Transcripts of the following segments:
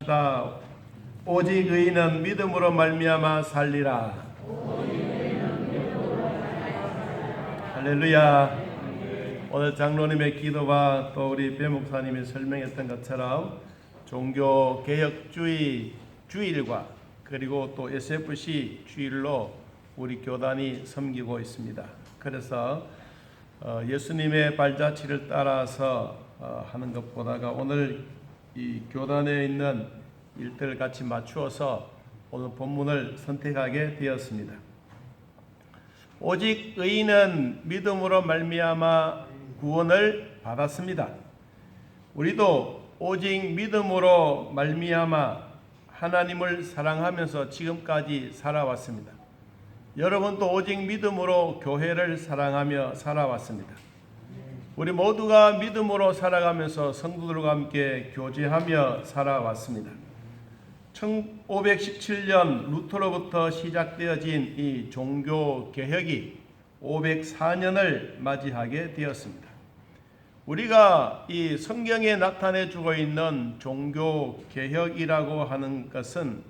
다 오직 의인은 믿음으로 말미암아 살리라. 할렐루야. 오늘 장로님의 기도와 또 우리 배 목사님이 설명했던 것처럼 종교 개혁주의 주일과 그리고 또 SFC 주일로 우리 교단이 섬기고 있습니다. 그래서 예수님의 발자취를 따라서 하는 것보다가 오늘 이 교단에 있는 일들을 같이 맞추어서 오늘 본문을 선택하게 되었습니다. 오직 의인은 믿음으로 말미암아 구원을 받았습니다. 우리도 오직 믿음으로 말미암아 하나님을 사랑하면서 지금까지 살아왔습니다. 여러분도 오직 믿음으로 교회를 사랑하며 살아왔습니다. 우리 모두가 믿음으로 살아가면서 성도들과 함께 교제하며 살아왔습니다. 1517년 루터로부터 시작되어진 이 종교개혁이 504년을 맞이하게 되었습니다. 우리가 이 성경에 나타내주고 있는 종교개혁이라고 하는 것은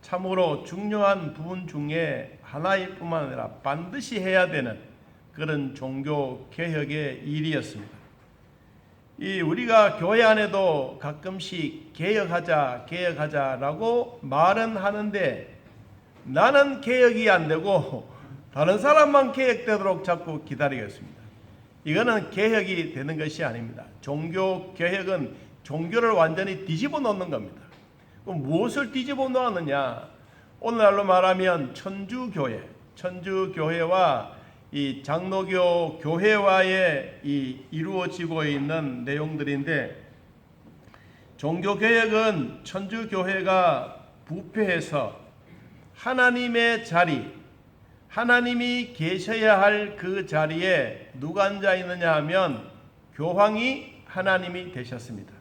참으로 중요한 부분 중에 하나일 뿐만 아니라 반드시 해야 되는 그런 종교개혁의 일이었습니다. 우리가 교회 안에도 가끔씩 개혁하자라고 말은 하는데 나는 개혁이 안 되고 다른 사람만 개혁되도록 자꾸 기다리겠습니다. 이거는 개혁이 되는 것이 아닙니다. 종교개혁은 종교를 완전히 뒤집어 놓는 겁니다. 그럼 무엇을 뒤집어 놓았느냐? 오늘날로 말하면 천주교회와 이 장로교 교회와의 이루어지고 있는 내용들인데, 종교개혁은 천주교회가 부패해서 하나님의 자리, 하나님이 계셔야 할 그 자리에 누가 앉아 있느냐 하면 교황이 하나님이 되셨습니다.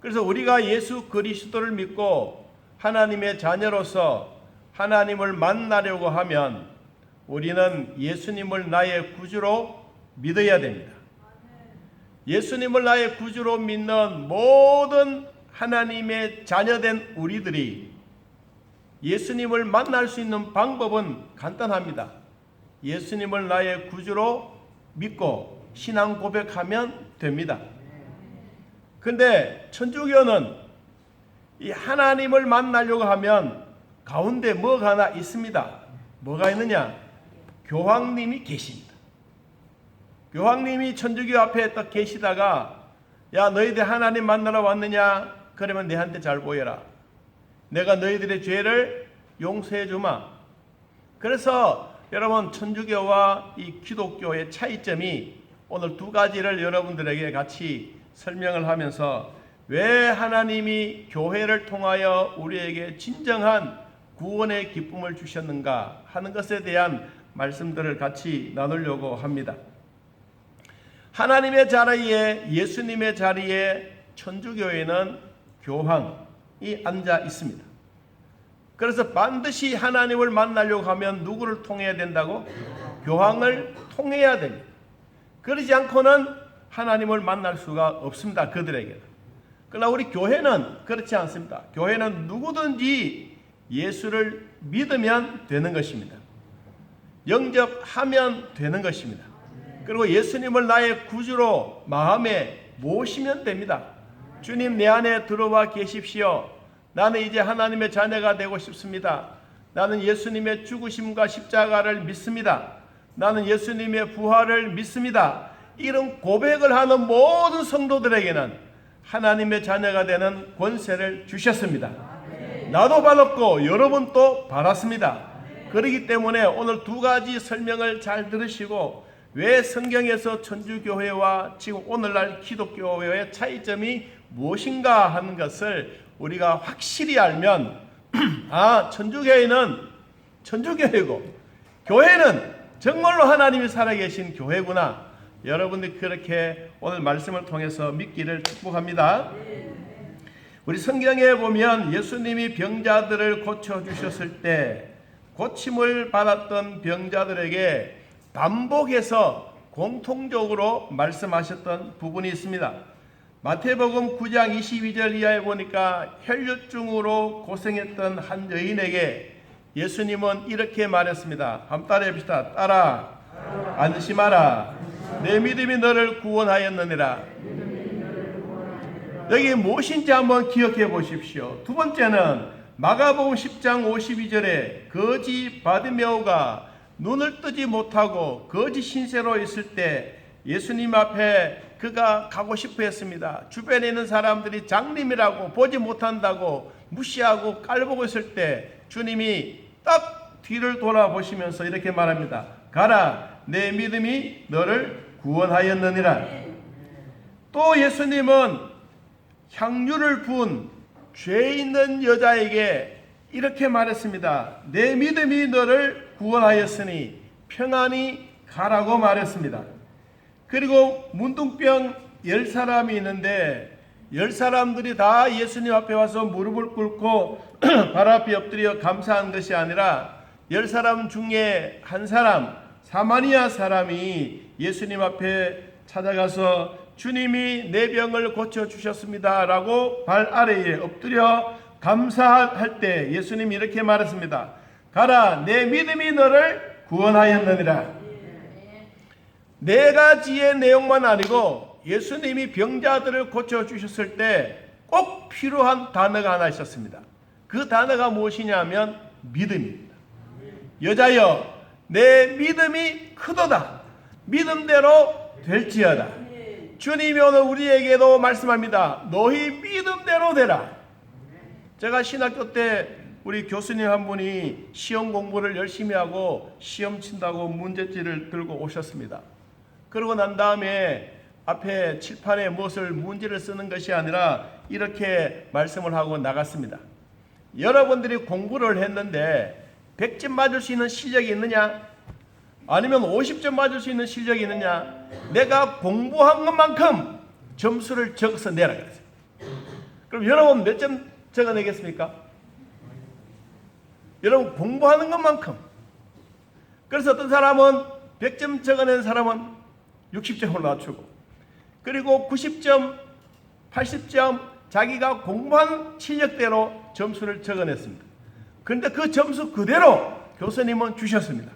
그래서 우리가 예수 그리스도를 믿고 하나님의 자녀로서 하나님을 만나려고 하면 우리는 예수님을 나의 구주로 믿어야 됩니다. 예수님을 나의 구주로 믿는 모든 하나님의 자녀된 우리들이 예수님을 만날 수 있는 방법은 간단합니다. 예수님을 나의 구주로 믿고 신앙 고백하면 됩니다. 근데 천주교는 이 하나님을 만나려고 하면 가운데 뭐가 하나 있습니다. 뭐가 있느냐? 교황님이 계십니다. 교황님이 천주교 앞에 딱 계시다가 야, 너희들 하나님 만나러 왔느냐? 그러면 내한테 잘 보여라. 내가 너희들의 죄를 용서해 주마. 그래서 여러분, 천주교와 이 기독교의 차이점이 오늘 두 가지를 여러분들에게 같이 설명을 하면서 왜 하나님이 교회를 통하여 우리에게 진정한 구원의 기쁨을 주셨는가 하는 것에 대한 말씀들을 같이 나누려고 합니다. 하나님의 자리에, 예수님의 자리에 천주교회는 교황이 앉아 있습니다. 그래서 반드시 하나님을 만나려고 하면 누구를 통해야 된다고? 교황을 통해야 됩니다. 그러지 않고는 하나님을 만날 수가 없습니다. 그들에게는. 그러나 우리 교회는 그렇지 않습니다. 교회는 누구든지 예수를 믿으면 되는 것입니다. 영접하면 되는 것입니다. 그리고 예수님을 나의 구주로 마음에 모시면 됩니다. 주님, 내 안에 들어와 계십시오. 나는 이제 하나님의 자녀가 되고 싶습니다. 나는 예수님의 죽으심과 십자가를 믿습니다. 나는 예수님의 부활을 믿습니다. 이런 고백을 하는 모든 성도들에게는 하나님의 자녀가 되는 권세를 주셨습니다. 나도 받았고 여러분도 받았습니다. 그렇기 때문에 오늘 두 가지 설명을 잘 들으시고 왜 성경에서 천주교회와 지금 오늘날 기독교회의 차이점이 무엇인가 하는 것을 우리가 확실히 알면 천주교회는 천주교회고 교회는 정말로 하나님이 살아계신 교회구나. 여러분들이 그렇게 오늘 말씀을 통해서 믿기를 축복합니다. 우리 성경에 보면 예수님이 병자들을 고쳐주셨을 때 고침을 받았던 병자들에게 반복해서 공통적으로 말씀하셨던 부분이 있습니다. 마태복음 9장 22절 이하에 보니까 혈류증으로 고생했던 한 여인에게 예수님은 이렇게 말했습니다. 한번 따라해 봅시다. 따라 안심하라. 내 믿음이 너를 구원하였느니라. 여기 무엇인지 한번 기억해 보십시오. 두 번째는 마가복음 10장 52절에 거지 바디메오가 눈을 뜨지 못하고 거지 신세로 있을 때 예수님 앞에 그가 가고 싶어 했습니다. 주변에 있는 사람들이 장님이라고 보지 못한다고 무시하고 깔보고 있을 때 주님이 딱 뒤를 돌아보시면서 이렇게 말합니다. 가라, 내 믿음이 너를 구원하였느니라. 또 예수님은 향유를 부은 죄 있는 여자에게 이렇게 말했습니다. 내 믿음이 너를 구원하였으니 평안히 가라고 말했습니다. 그리고 문둥병 10사람이 있는데 10사람들이 다 예수님 앞에 와서 무릎을 꿇고 발 앞에 엎드려 감사한 것이 아니라 10사람 중에 한 사람, 사마리아 사람이 예수님 앞에 찾아가서 주님이 내 병을 고쳐주셨습니다 라고 발 아래에 엎드려 감사할 때 예수님이 이렇게 말했습니다. 가라, 내 믿음이 너를 구원하였느니라. 네 가지의 내용만 아니고 예수님이 병자들을 고쳐주셨을 때 꼭 필요한 단어가 하나 있었습니다. 그 단어가 무엇이냐면 믿음입니다. 여자여, 내 믿음이 크도다. 믿음대로 될지어다. 주님이 오늘 우리에게도 말씀합니다. 너희 믿음대로 되라. 제가 신학교 때 우리 교수님 한 분이 시험 공부를 열심히 하고 시험 친다고 문제지를 들고 오셨습니다. 그러고 난 다음에 앞에 칠판에 무엇을 문제를 쓰는 것이 아니라 이렇게 말씀을 하고 나갔습니다. 여러분들이 공부를 했는데 100점 맞을 수 있는 실력이 있느냐? 아니면 50점 맞을 수 있는 실력이 있느냐? 내가 공부한 것만큼 점수를 적어서 내라 그랬어요. 그럼 여러분 몇 점 적어내겠습니까? 여러분 공부하는 것만큼. 그래서 어떤 사람은 100점 적어낸 사람은 60점을 맞추고, 그리고 90점, 80점 자기가 공부한 실력대로 점수를 적어냈습니다. 그런데 그 점수 그대로 교수님은 주셨습니다.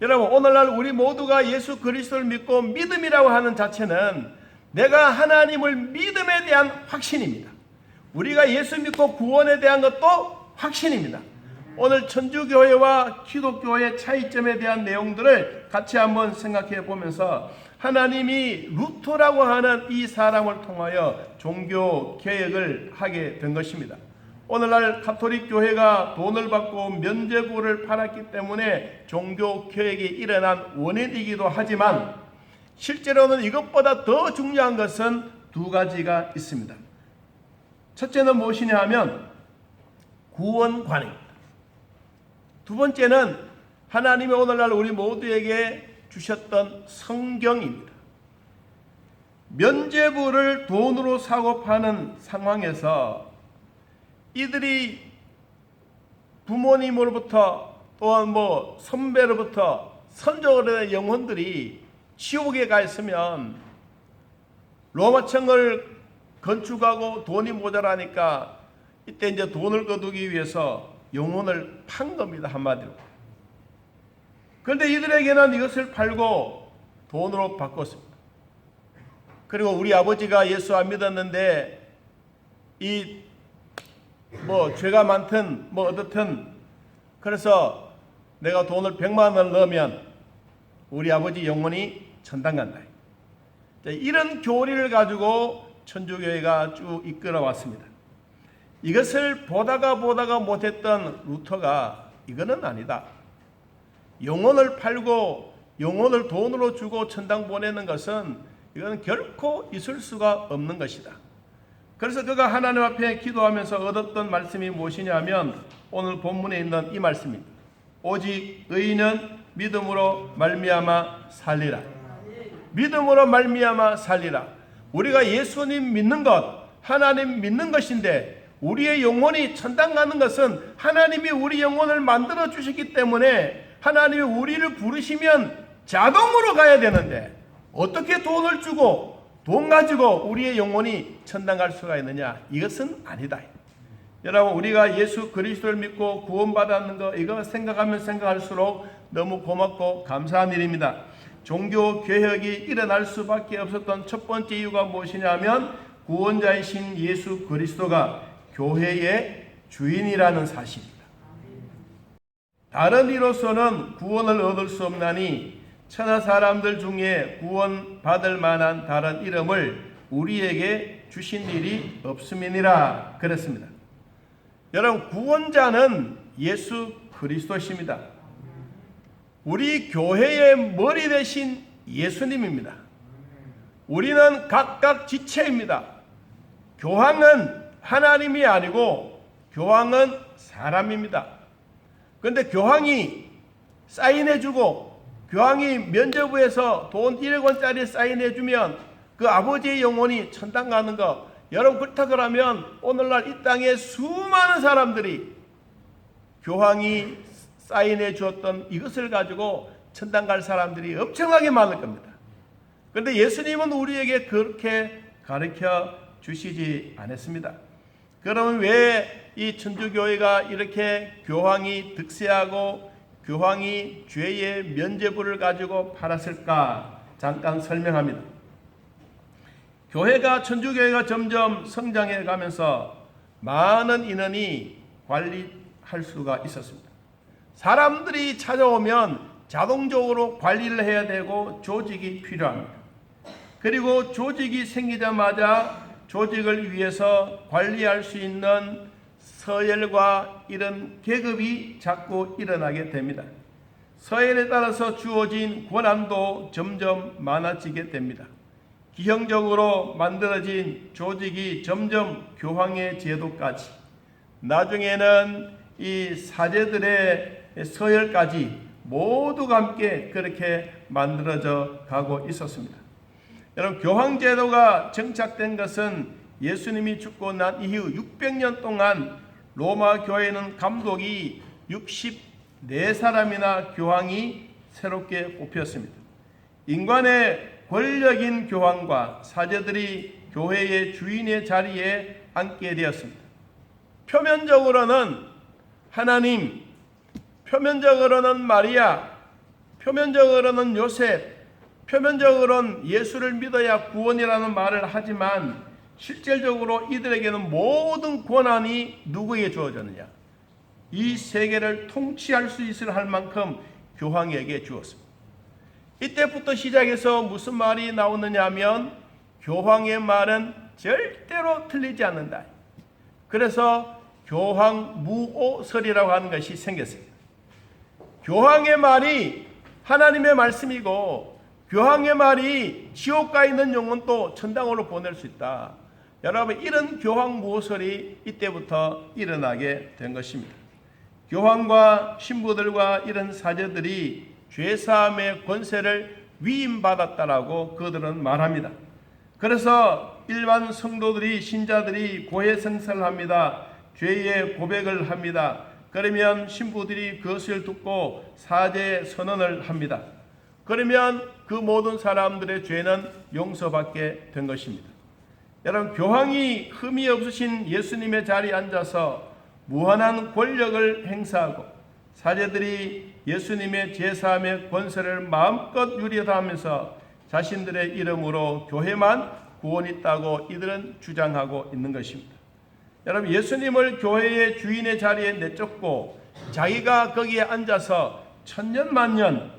여러분 오늘날 우리 모두가 예수 그리스도를 믿고 믿음이라고 하는 자체는 내가 하나님을 믿음에 대한 확신입니다. 우리가 예수 믿고 구원에 대한 것도 확신입니다. 오늘 천주교회와 기독교회의 차이점에 대한 내용들을 같이 한번 생각해 보면서 하나님이 루터라고 하는 이 사람을 통하여 종교 개혁을 하게 된 것입니다. 오늘날 가톨릭 교회가 돈을 받고 면죄부를 팔았기 때문에 종교 개혁이 일어난 원인이기도 하지만 실제로는 이것보다 더 중요한 것은 두 가지가 있습니다. 첫째는 무엇이냐 하면 구원관입니다. 두 번째는 하나님이 오늘날 우리 모두에게 주셨던 성경입니다. 면죄부를 돈으로 사고 파는 상황에서 이들이 부모님으로부터 또한 선배로부터 선조의 영혼들이 지옥에 가 있으면 로마청을 건축하고 돈이 모자라니까 이때 이제 돈을 거두기 위해서 영혼을 판 겁니다. 한마디로. 그런데 이들에게는 이것을 팔고 돈으로 바꿨습니다. 그리고 우리 아버지가 예수 안 믿었는데 죄가 많든 어떻든 그래서 내가 돈을 100만 원을 넣으면 우리 아버지 영혼이 천당 간다. 이런 교리를 가지고 천주교회가 쭉 이끌어 왔습니다. 이것을 보다가 못했던 루터가 이거는 아니다. 영혼을 팔고 영혼을 돈으로 주고 천당 보내는 것은 이건 결코 있을 수가 없는 것이다. 그래서 그가 하나님 앞에 기도하면서 얻었던 말씀이 무엇이냐 하면 오늘 본문에 있는 이 말씀입니다. 오직 의인은 믿음으로 말미암아 살리라. 믿음으로 말미암아 살리라. 우리가 예수님 믿는 것, 하나님 믿는 것인데 우리의 영혼이 천당 가는 것은 하나님이 우리 영혼을 만들어 주셨기 때문에 하나님이 우리를 부르시면 자동으로 가야 되는데 어떻게 돈을 주고 돈 가지고 우리의 영혼이 천당 갈 수가 있느냐? 이것은 아니다. 여러분, 우리가 예수 그리스도를 믿고 구원받았는 거, 이거 생각하면 생각할수록 너무 고맙고 감사한 일입니다. 종교 개혁이 일어날 수밖에 없었던 첫 번째 이유가 무엇이냐면 구원자이신 예수 그리스도가 교회의 주인이라는 사실입니다. 다른 이로서는 구원을 얻을 수 없나니 천하 사람들 중에 구원받을 만한 다른 이름을 우리에게 주신 일이 없음이니라 그랬습니다. 여러분, 구원자는 예수 그리스도십니다. 우리 교회의 머리 대신 예수님입니다. 우리는 각각 지체입니다. 교황은 하나님이 아니고 교황은 사람입니다. 그런데 교황이 사인해주고 교황이 면죄부에서 돈 1억 원짜리 사인해주면 그 아버지의 영혼이 천당 가는 거, 여러분 그렇다 그러면 오늘날 이 땅에 수많은 사람들이 교황이 사인해 주었던 이것을 가지고 천당 갈 사람들이 엄청나게 많을 겁니다. 그런데 예수님은 우리에게 그렇게 가르쳐 주시지 않았습니다. 그러면 왜 이 천주교회가 이렇게 교황이 득세하고 교황이 죄의 면죄부를 가지고 팔았을까? 잠깐 설명합니다. 천주교회가 점점 성장해 가면서 많은 인원이 관리할 수가 있었습니다. 사람들이 찾아오면 자동적으로 관리를 해야 되고 조직이 필요합니다. 그리고 조직이 생기자마자 조직을 위해서 관리할 수 있는 서열과 이런 계급이 자꾸 일어나게 됩니다. 서열에 따라서 주어진 권한도 점점 많아지게 됩니다. 기형적으로 만들어진 조직이 점점 교황의 제도까지, 나중에는 이 사제들의 서열까지 모두가 함께 그렇게 만들어져 가고 있었습니다. 여러분, 교황 제도가 정착된 것은 예수님이 죽고 난 이후 600년 동안 로마 교회는 감독이 64사람이나 교황이 새롭게 뽑혔습니다. 인간의 권력인 교황과 사제들이 교회의 주인의 자리에 앉게 되었습니다. 표면적으로는 하나님, 표면적으로는 마리아, 표면적으로는 요셉, 표면적으로는 예수를 믿어야 구원이라는 말을 하지만 실질적으로 이들에게는 모든 권한이 누구에게 주어졌느냐? 이 세계를 통치할 수 있을 할 만큼 교황에게 주었습니다. 이때부터 시작해서 무슨 말이 나오느냐 하면 교황의 말은 절대로 틀리지 않는다. 그래서 교황무오설이라고 하는 것이 생겼습니다. 교황의 말이 하나님의 말씀이고 교황의 말이 지옥 가 있는 영혼도 천당으로 보낼 수 있다. 여러분, 이런 교황무오설이 이때부터 일어나게 된 것입니다. 교황과 신부들과 이런 사제들이 죄사함의 권세를 위임받았다라고 그들은 말합니다. 그래서 일반 성도들이, 신자들이 고해성사를 합니다. 죄의 고백을 합니다. 그러면 신부들이 그것을 듣고 사죄 선언을 합니다. 그러면 그 모든 사람들의 죄는 용서받게 된 것입니다. 여러분, 교황이 흠이 없으신 예수님의 자리에 앉아서 무한한 권력을 행사하고 사제들이 예수님의 제사함의 권세를 마음껏 누리다하면서 자신들의 이름으로 교회만 구원이 있다고 이들은 주장하고 있는 것입니다. 여러분, 예수님을 교회의 주인의 자리에 내쫓고 자기가 거기에 앉아서 천년만년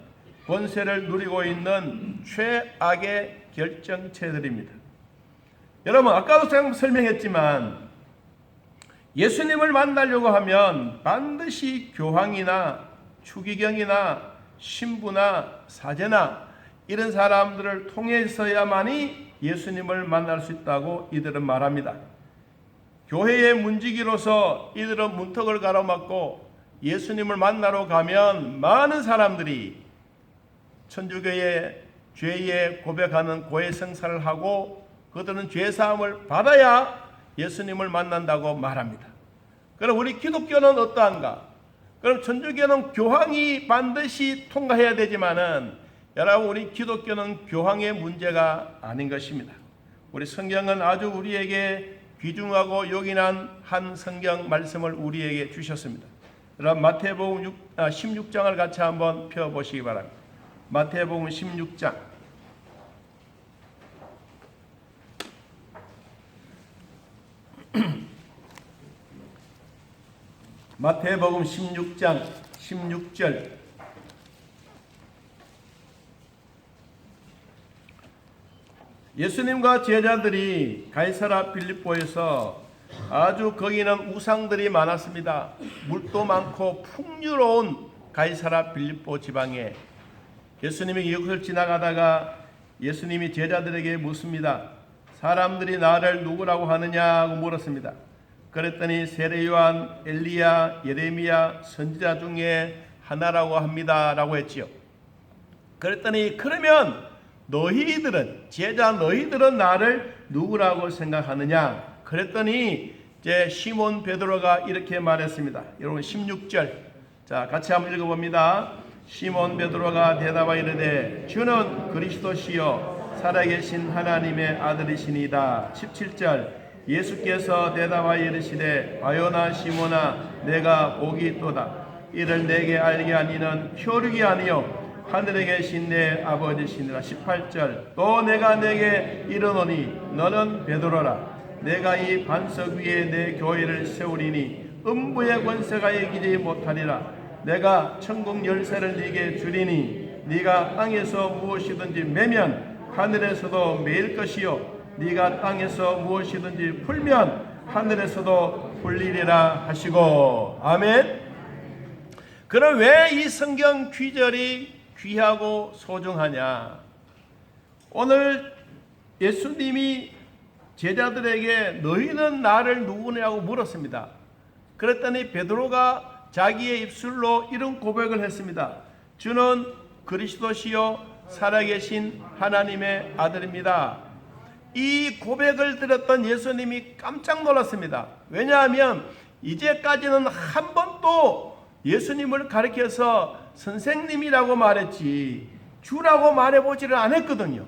권세를 누리고 있는 최악의 결정체들입니다. 여러분, 아까도 설명했지만 예수님을 만나려고 하면 반드시 교황이나 추기경이나 신부나 사제나 이런 사람들을 통해서야만이 예수님을 만날 수 있다고 이들은 말합니다. 교회의 문지기로서 이들은 문턱을 가로막고 예수님을 만나러 가면 많은 사람들이 천주교의 죄에 고백하는 고해성사를 하고 그들은 죄사함을 받아야 예수님을 만난다고 말합니다. 그럼 우리 기독교는 어떠한가? 그럼 천주교는 교황이 반드시 통과해야 되지만은 여러분, 우리 기독교는 교황의 문제가 아닌 것입니다. 우리 성경은 아주 우리에게 귀중하고 요긴한 한 성경 말씀을 우리에게 주셨습니다. 여러분 마태복음 16장을 같이 한번 펴보시기 바랍니다. 마태복음 16장. 마태복음 16장 16절. 예수님과 제자들이 가이사랴 빌립보에서 아주 거기는 우상들이 많았습니다. 물도 많고 풍요로운 가이사랴 빌립보 지방에 예수님이 이곳을 지나가다가 예수님이 제자들에게 묻습니다. 사람들이 나를 누구라고 하느냐고 물었습니다. 그랬더니 세례 요한, 엘리야, 예레미야 선지자 중에 하나라고 합니다라고 했지요. 그랬더니 그러면 너희들은 제자 너희들은 나를 누구라고 생각하느냐? 그랬더니 이제 시몬 베드로가 이렇게 말했습니다. 여러분 16절. 자, 같이 한번 읽어 봅니다. 시몬 베드로가 대답하여 이르되 주는 그리스도시요 살아계신 하나님의 아들이시니이다. 17절. 예수께서 대답하여 이르시되 바요나 시몬아 내가 복이 있도다. 이를 내게 알게 한 이는 혈육이 아니요 하늘에 계신 내 아버지시니라. 18절. 또 내가 내게 이르노니 너는 베드로라. 내가 이 반석 위에 내 교회를 세우리니 음부의 권세가 이기지 못하리라. 내가 천국 열쇠를 네게 주리니 네가 땅에서 무엇이든지 매면 하늘에서도 매일 것이요 네가 땅에서 무엇이든지 풀면 하늘에서도 풀리리라 하시고. 아멘. 그럼 왜 이 성경 귀절이 귀하고 소중하냐? 오늘 예수님이 제자들에게 너희는 나를 누구냐고 물었습니다. 그랬더니 베드로가 자기의 입술로 이런 고백을 했습니다. 주는 그리스도시요 살아계신 하나님의 아들입니다. 이 고백을 들었던 예수님이 깜짝 놀랐습니다. 왜냐하면 이제까지는 한 번도 예수님을 가리켜서 선생님이라고 말했지 주라고 말해보지를 않았거든요.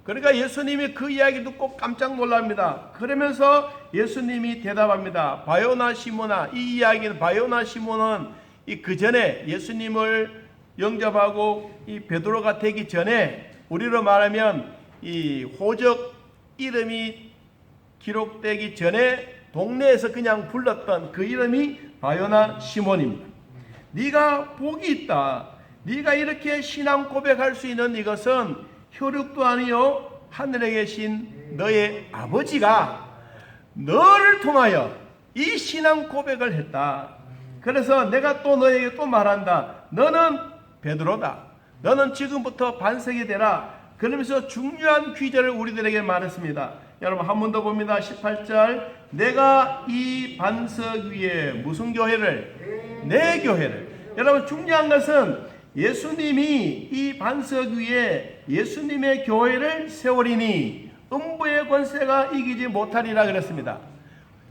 그러니까 예수님이 그 이야기 듣고 깜짝 놀랍니다. 그러면서 예수님이 대답합니다. 바요나 시몬아. 이 이야기는 바요나 시몬은 그 전에 예수님을 영접하고 이 베드로가 되기 전에 우리로 말하면 이 호적 이름이 기록되기 전에 동네에서 그냥 불렀던 그 이름이 바요나 시몬입니다. 네가 복이 있다. 네가 이렇게 신앙 고백할 수 있는 이것은 혈육도 아니요 하늘에 계신 너의 아버지가 너를 통하여 이 신앙 고백을 했다. 그래서 내가 또 너에게 또 말한다. 너는 베드로다. 너는 지금부터 반석이 되라. 그러면서 중요한 귀절을 우리들에게 말했습니다. 여러분 한 번 더 봅니다. 18절. 내가 이 반석 위에 무슨 교회를? 내 교회를. 여러분 중요한 것은 예수님이 이 반석 위에 예수님의 교회를 세우리니 음부의 권세가 이기지 못하리라 그랬습니다.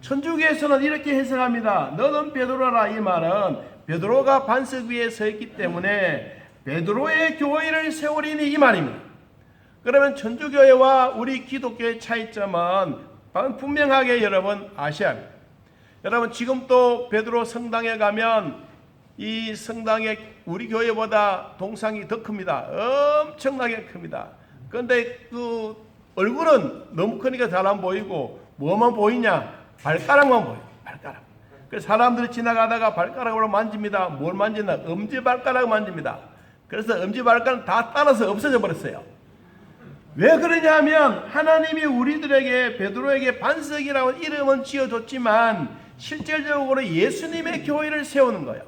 천주교에서는 이렇게 해석합니다. 너는 베드로라. 이 말은 베드로가 반석 위에 서 있기 때문에 베드로의 교회를 세우리니 이 말입니다. 그러면 천주교회와 우리 기독교의 차이점은 분명하게 여러분 아셔야 합니다. 여러분 지금 또 베드로 성당에 가면 이 성당에 우리 교회보다 동상이 더 큽니다. 엄청나게 큽니다. 그런데 그 얼굴은 너무 크니까 잘 안 보이고 뭐만 보이냐? 발가락만 보여요. 발가락. 그래서 사람들이 지나가다가 발가락으로 만집니다. 뭘 만지나? 엄지발가락 만집니다. 그래서 엄지발가락 다 따라서 없어져 버렸어요. 왜 그러냐 하면 하나님이 우리들에게 베드로에게 반석이라고 이름은 지어줬지만 실질적으로 예수님의 교회를 세우는 거예요.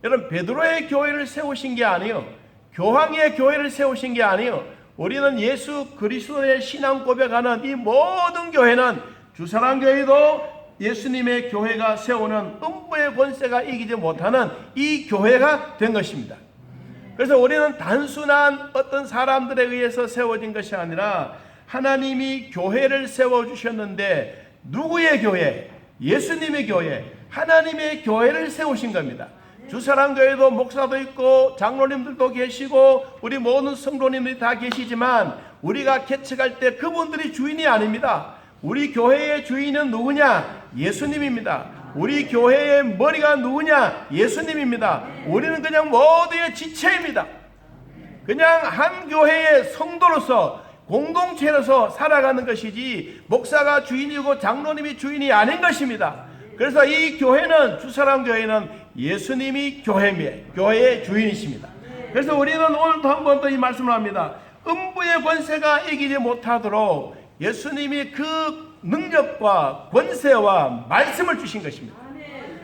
여러분 베드로의 교회를 세우신 게 아니요 교황의 교회를 세우신 게 아니요 우리는 예수 그리스도의 신앙 고백하는 이 모든 교회는 주사랑교회도 예수님의 교회가 세우는 음부의 권세가 이기지 못하는 이 교회가 된 것입니다. 그래서 우리는 단순한 어떤 사람들에 의해서 세워진 것이 아니라 하나님이 교회를 세워주셨는데 누구의 교회? 예수님의 교회, 하나님의 교회를 세우신 겁니다. 주사랑교회도 목사도 있고 장로님들도 계시고 우리 모든 성도님들이 다 계시지만 우리가 개척할 때 그분들이 주인이 아닙니다. 우리 교회의 주인은 누구냐? 예수님입니다. 우리 교회의 머리가 누구냐? 예수님입니다. 우리는 그냥 모두의 지체입니다. 그냥 한 교회의 성도로서 공동체로서 살아가는 것이지 목사가 주인이고 장로님이 주인이 아닌 것입니다. 그래서 이 교회는, 주사람 교회는 예수님이 교회의 주인이십니다. 그래서 우리는 오늘도 한 번 더 이 말씀을 합니다. 음부의 권세가 이기지 못하도록 예수님이 그 능력과 권세와 말씀을 주신 것입니다.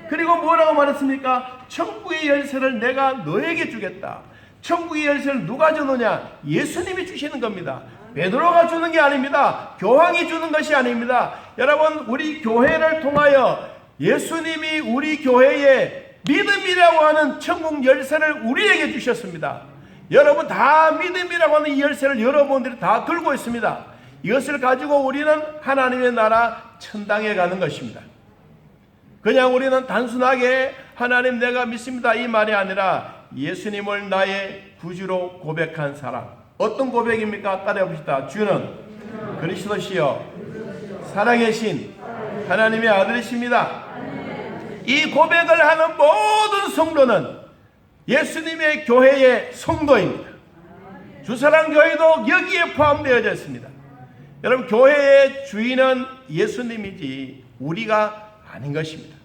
그리고 뭐라고 말했습니까? 천국의 열쇠를 내가 너에게 주겠다. 천국의 열쇠를 누가 주느냐? 예수님이 주시는 겁니다. 베드로가 주는 게 아닙니다. 교황이 주는 것이 아닙니다. 여러분, 우리 교회를 통하여 예수님이 우리 교회에 믿음이라고 하는 천국 열쇠를 우리에게 주셨습니다. 여러분 다 믿음이라고 하는 이 열쇠를 여러분들이 다 들고 있습니다. 이것을 가지고 우리는 하나님의 나라 천당에 가는 것입니다. 그냥 우리는 단순하게 하나님 내가 믿습니다 이 말이 아니라 예수님을 나의 구주로 고백한 사람. 어떤 고백입니까? 따라해봅시다. 주는 그리스도시요 살아계신 하나님의 아들이십니다. 이 고백을 하는 모든 성도는 예수님의 교회의 성도입니다. 주사랑 교회도 여기에 포함되어져 있습니다. 여러분, 교회의 주인은 예수님이지 우리가 아닌 것입니다.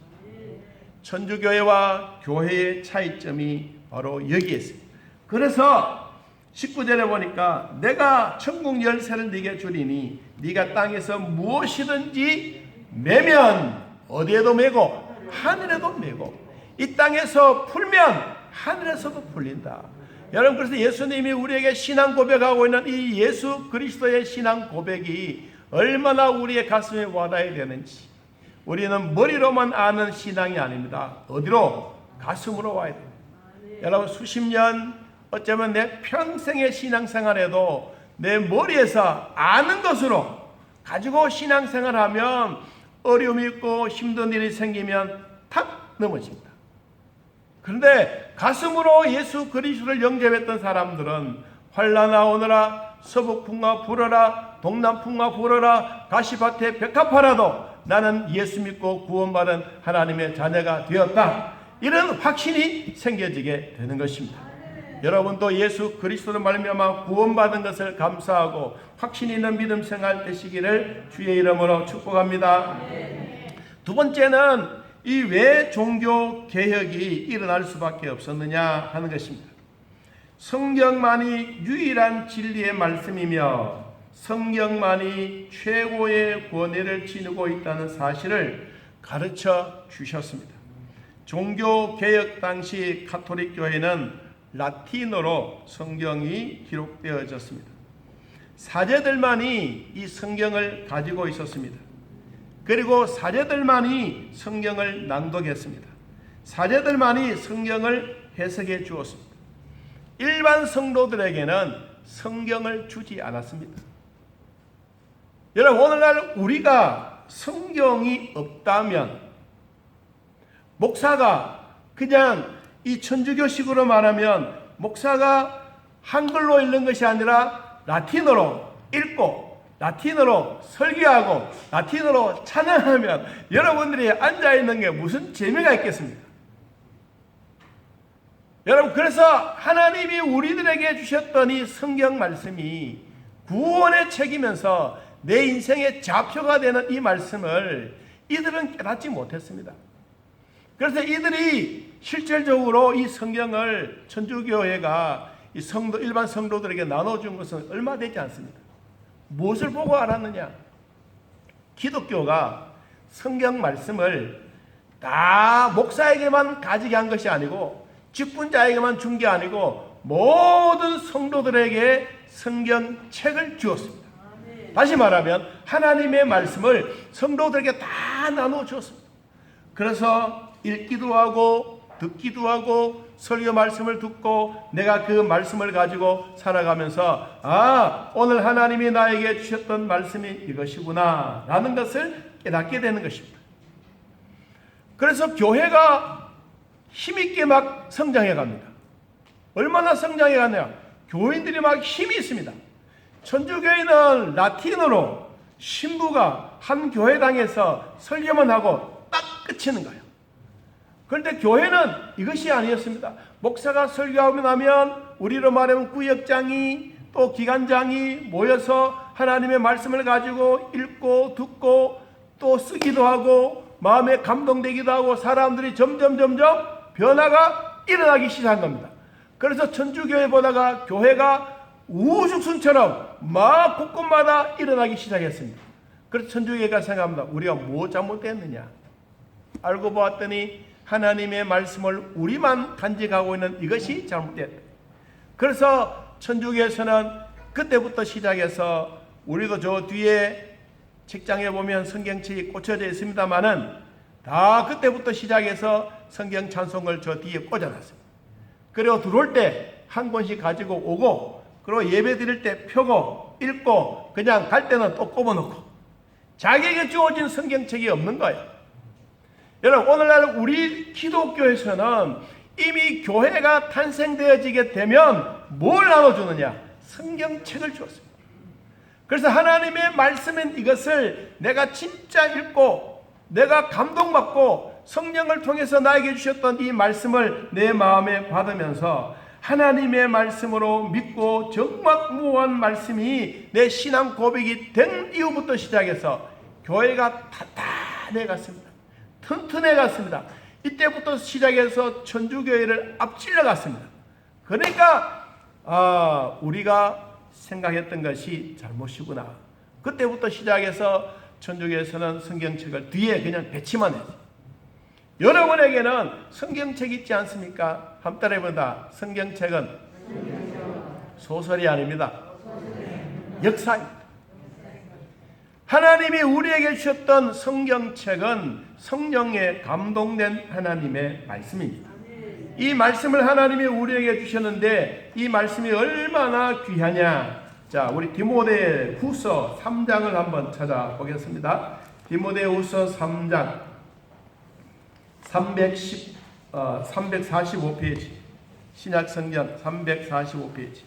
천주교회와 교회의 차이점이 바로 여기에 있습니다. 그래서 19절에 보니까 내가 천국 열쇠를 네게 주리니 네가 땅에서 무엇이든지 매면 어디에도 매고 하늘에도 매고 이 땅에서 풀면 하늘에서도 풀린다. 여러분, 그래서 예수님이 우리에게 신앙 고백하고 있는 이 예수 그리스도의 신앙 고백이 얼마나 우리의 가슴에 와닿아야 되는지, 우리는 머리로만 아는 신앙이 아닙니다. 어디로? 가슴으로 와야 됩니다. 여러분, 수십 년, 어쩌면 내 평생의 신앙생활에도 내 머리에서 아는 것으로 가지고 신앙생활하면 어려움이 있고 힘든 일이 생기면 탁 넘어집니다. 그런데 가슴으로 예수 그리스도를 영접했던 사람들은 환난아 오너라, 서북풍아 불어라, 동남풍아 불어라, 가시밭에 백합화라도 나는 예수 믿고 구원받은 하나님의 자녀가 되었다. 이런 확신이 생겨지게 되는 것입니다. 여러분도 예수 그리스도로 말미암아 구원받은 것을 감사하고 확신 있는 믿음 생활 되시기를 주의 이름으로 축복합니다. 두 번째는 이 왜 종교 개혁이 일어날 수밖에 없었느냐 하는 것입니다. 성경만이 유일한 진리의 말씀이며 성경만이 최고의 권위를 지니고 있다는 사실을 가르쳐 주셨습니다. 종교 개혁 당시 가톨릭 교회는 라틴어로 성경이 기록되어졌습니다. 사제들만이 이 성경을 가지고 있었습니다. 그리고 사제들만이 성경을 낭독했습니다. 사제들만이 성경을 해석해 주었습니다. 일반 성도들에게는 성경을 주지 않았습니다. 여러분, 오늘날 우리가 성경이 없다면 목사가 그냥 이 천주교식으로 말하면 목사가 한글로 읽는 것이 아니라 라틴어로 읽고 라틴어로 설교하고 라틴어로 찬양하면 여러분들이 앉아있는 게 무슨 재미가 있겠습니까? 여러분, 그래서 하나님이 우리들에게 주셨던 이 성경 말씀이 구원의 책이면서 내 인생의 좌표가 되는 이 말씀을 이들은 깨닫지 못했습니다. 그래서 이들이 실질적으로 이 성경을 천주교회가 이 성도, 일반 성도들에게 나눠준 것은 얼마 되지 않습니다. 무엇을 보고 알았느냐? 기독교가 성경 말씀을 다 목사에게만 가지게 한 것이 아니고 직분자에게만 준 게 아니고 모든 성도들에게 성경책을 주었습니다. 다시 말하면 하나님의 말씀을 성도들에게 다 나눠 주었습니다. 그래서 읽기도 하고 듣기도 하고 설교 말씀을 듣고 내가 그 말씀을 가지고 살아가면서 오늘 하나님이 나에게 주셨던 말씀이 이것이구나 라는 것을 깨닫게 되는 것입니다. 그래서 교회가 힘있게 막 성장해 갑니다. 얼마나 성장해 가냐? 교인들이 막 힘이 있습니다. 천주교회는 라틴어로 신부가 한 교회당에서 설교만 하고 딱 끝이는 거예요. 그런데 교회는 이것이 아니었습니다. 목사가 설교하고 나면 우리로 말하면 구역장이 또 기관장이 모여서 하나님의 말씀을 가지고 읽고 듣고 또 쓰기도 하고 마음에 감동되기도 하고 사람들이 점점 변화가 일어나기 시작한 겁니다. 그래서 천주교회 보다가 교회가 우죽순처럼 막 곳곳마다 일어나기 시작했습니다. 그래서 천주교회가 생각합니다. 우리가 뭐 잘못됐느냐. 알고 보았더니 하나님의 말씀을 우리만 간직하고 있는 이것이 잘못됐다. 그래서 천주교에서는 그때부터 시작해서 우리도 저 뒤에 책장에 보면 성경책이 꽂혀져 있습니다만은 다 그때부터 시작해서 성경 찬송을 저 뒤에 꽂아놨습니다. 그리고 들어올 때 한 권씩 가지고 오고 그리고 예배 드릴 때 펴고 읽고 그냥 갈 때는 또 꼽아놓고 자기에게 주어진 성경책이 없는 거예요. 여러분 오늘날 우리 기독교에서는 이미 교회가 탄생되어지게 되면 뭘 나눠주느냐? 성경책을 주었습니다. 그래서 하나님의 말씀인 이것을 내가 진짜 읽고 내가 감동받고 성령을 통해서 나에게 주셨던 이 말씀을 내 마음에 받으면서 하나님의 말씀으로 믿고 정확무한 말씀이 내 신앙 고백이 된 이후부터 시작해서 교회가 탄탄해 갔습니다. 튼튼해 갔습니다. 이때부터 시작해서 천주교회를 앞질러 갔습니다. 그러니까 우리가 생각했던 것이 잘못이구나. 그때부터 시작해서 천주교에서는 성경책을 뒤에 그냥 배치만 했어요. 여러분에게는 성경책 있지 않습니까? 한번 따라해보다. 성경책은 소설이 아닙니다. 역사입니다. 하나님이 우리에게 주셨던 성경책은 성령에 감동된 하나님의 말씀입니다. 이 말씀을 하나님이 우리에게 주셨는데 이 말씀이 얼마나 귀하냐. 자, 우리 디모데 후서 3장을 한번 찾아보겠습니다. 디모데 후서 3장 345페이지 신약성경 345페이지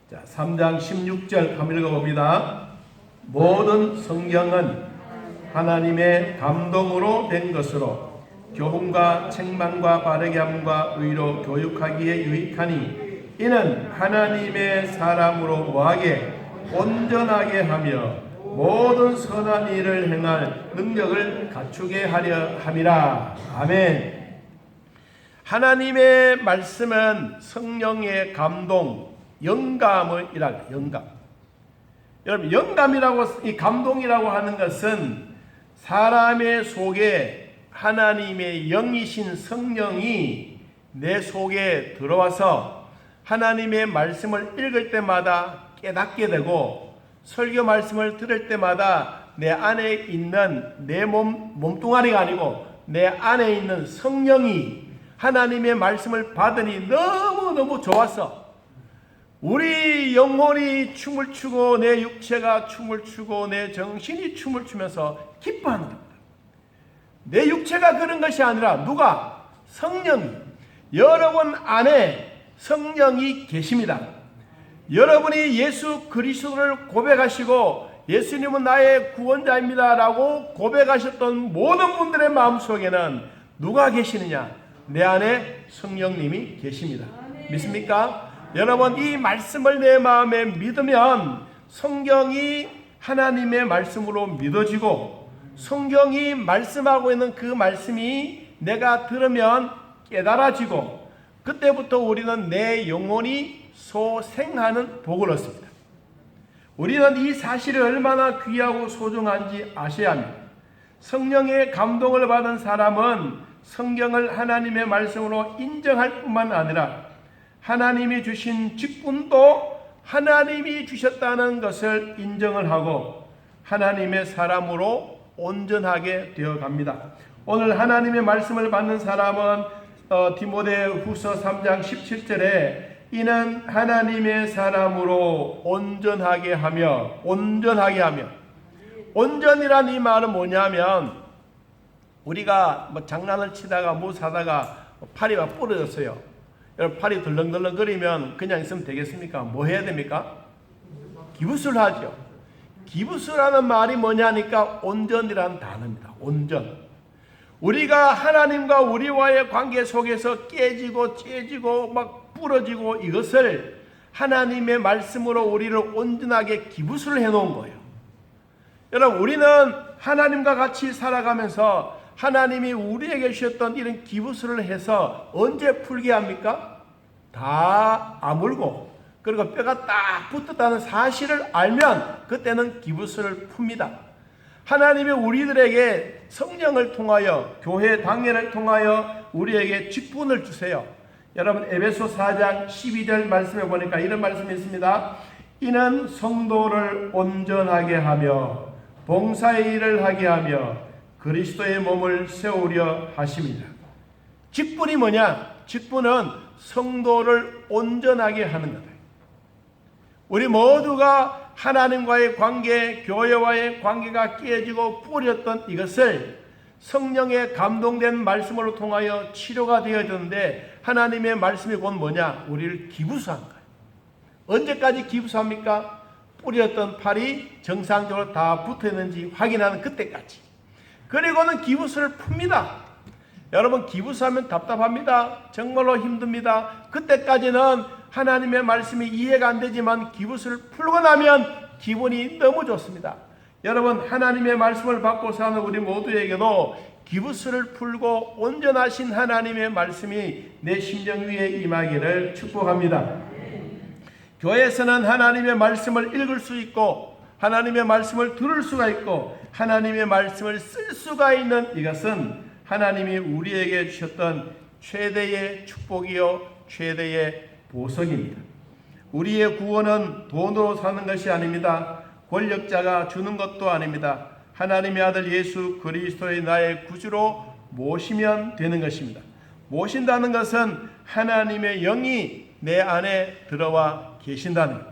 자, 3장 16절 한번 읽어봅니다. 모든 성경은 하나님의 감동으로 된 것으로 교훈과 책망과 바르게 함과 의로 교육하기에 유익하니 이는 하나님의 사람으로 뭐하게 온전하게 하며 모든 선한 일을 행할 능력을 갖추게 하려 함이라. 아멘. 하나님의 말씀은 성령의 감동, 영감이라. 영감. 여러분, 영감이라고 이 감동이라고 하는 것은 사람의 속에 하나님의 영이신 성령이 내 속에 들어와서 하나님의 말씀을 읽을 때마다 깨닫게 되고 설교 말씀을 들을 때마다 내 안에 있는 내 몸뚱아리가 아니고 내 안에 있는 성령이 하나님의 말씀을 받으니 너무너무 좋아서 우리 영혼이 춤을 추고 내 육체가 춤을 추고 내 정신이 춤을 추면서 기뻐하는 겁니다. 내 육체가 그런 것이 아니라 누가? 성령이. 여러분 안에 성령이 계십니다. 여러분이 예수 그리스도를 고백하시고 예수님은 나의 구원자입니다 라고 고백하셨던 모든 분들의 마음속에는 누가 계시느냐? 내 안에 성령님이 계십니다. 믿습니까? 여러분 이 말씀을 내 마음에 믿으면 성경이 하나님의 말씀으로 믿어지고 성경이 말씀하고 있는 그 말씀이 내가 들으면 깨달아지고 그때부터 우리는 내 영혼이 소생하는 복을 얻습니다. 우리는 이 사실이 얼마나 귀하고 소중한지 아셔야 합니다. 성령의 감동을 받은 사람은 성경을 하나님의 말씀으로 인정할 뿐만 아니라 하나님이 주신 직분도 하나님이 주셨다는 것을 인정을 하고 하나님의 사람으로 온전하게 되어 갑니다. 오늘 하나님의 말씀을 받는 사람은 디모데 후서 3장 17절에 이는 하나님의 사람으로 온전하게 하며 온전이란 이 말은 뭐냐면 우리가 뭐 장난을 치다가 뭐 사다가 팔이 막 부러졌어요. 여러분 팔이 덜렁덜렁거리면 그냥 있으면 되겠습니까? 뭐 해야 됩니까? 기부스를 하죠. 기부스라는 말이 뭐냐니까 온전이라는 단어입니다. 온전. 우리가 하나님과 우리와의 관계 속에서 깨지고 째지고 막 부러지고 이것을 하나님의 말씀으로 우리를 온전하게 기부스를 해놓은 거예요. 여러분 우리는 하나님과 같이 살아가면서 하나님이 우리에게 주셨던 이런 기부스를 해서 언제 풀게 합니까? 다 아물고 그리고 뼈가 딱 붙었다는 사실을 알면 그때는 기부스를 풉니다. 하나님이 우리들에게 성령을 통하여 교회 당회를 통하여 우리에게 직분을 주세요. 여러분 에베소 4장 12절 말씀에 보니까 이런 말씀이 있습니다. 이는 성도를 온전하게 하며 봉사의 일을 하게 하며 그리스도의 몸을 세우려 하심이다. 직분이 뭐냐? 직분은 성도를 온전하게 하는 거다. 우리 모두가 하나님과의 관계, 교회와의 관계가 깨지고 뿌렸던 이것을 성령의 감동된 말씀으로 통하여 치료가 되어졌는데 하나님의 말씀이 곧 뭐냐? 우리를 기부수한 거예요. 언제까지 기부수합니까? 뿌렸던 팔이 정상적으로 다 붙어있는지 확인하는 그때까지. 그리고는 기부수를 풉니다. 여러분 기부수하면 답답합니다. 정말로 힘듭니다. 그때까지는 하나님의 말씀이 이해가 안 되지만 기부수를 풀고 나면 기분이 너무 좋습니다. 여러분 하나님의 말씀을 받고 사는 우리 모두에게도 기부수를 풀고 온전하신 하나님의 말씀이 내 심령 위에 임하기를 축복합니다. 교회에서는 하나님의 말씀을 읽을 수 있고 하나님의 말씀을 들을 수가 있고 하나님의 말씀을 쓸 수가 있는 이것은 하나님이 우리에게 주셨던 최대의 축복이요 최대의 보석입니다. 우리의 구원은 돈으로 사는 것이 아닙니다. 권력자가 주는 것도 아닙니다. 하나님의 아들 예수 그리스도의 나의 구주로 모시면 되는 것입니다. 모신다는 것은 하나님의 영이 내 안에 들어와 계신다는 겁니다.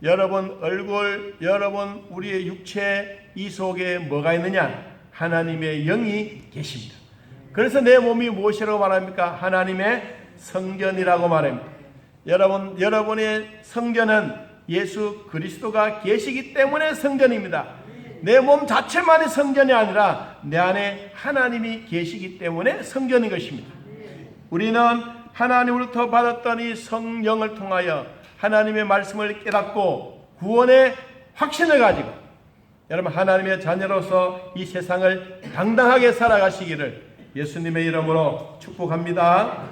여러분 얼굴, 여러분 우리의 육체 이 속에 뭐가 있느냐? 하나님의 영이 계십니다. 그래서 내 몸이 무엇이라고 말합니까? 하나님의 성전이라고 말합니다. 여러분의 성전은 예수 그리스도가 계시기 때문에 성전입니다. 내 몸 자체만이 성전이 아니라 내 안에 하나님이 계시기 때문에 성전인 것입니다. 우리는 하나님으로부터 받았던 이 성령을 통하여 하나님의 말씀을 깨닫고 구원의 확신을 가지고 여러분 하나님의 자녀로서 이 세상을 당당하게 살아가시기를 예수님의 이름으로 축복합니다.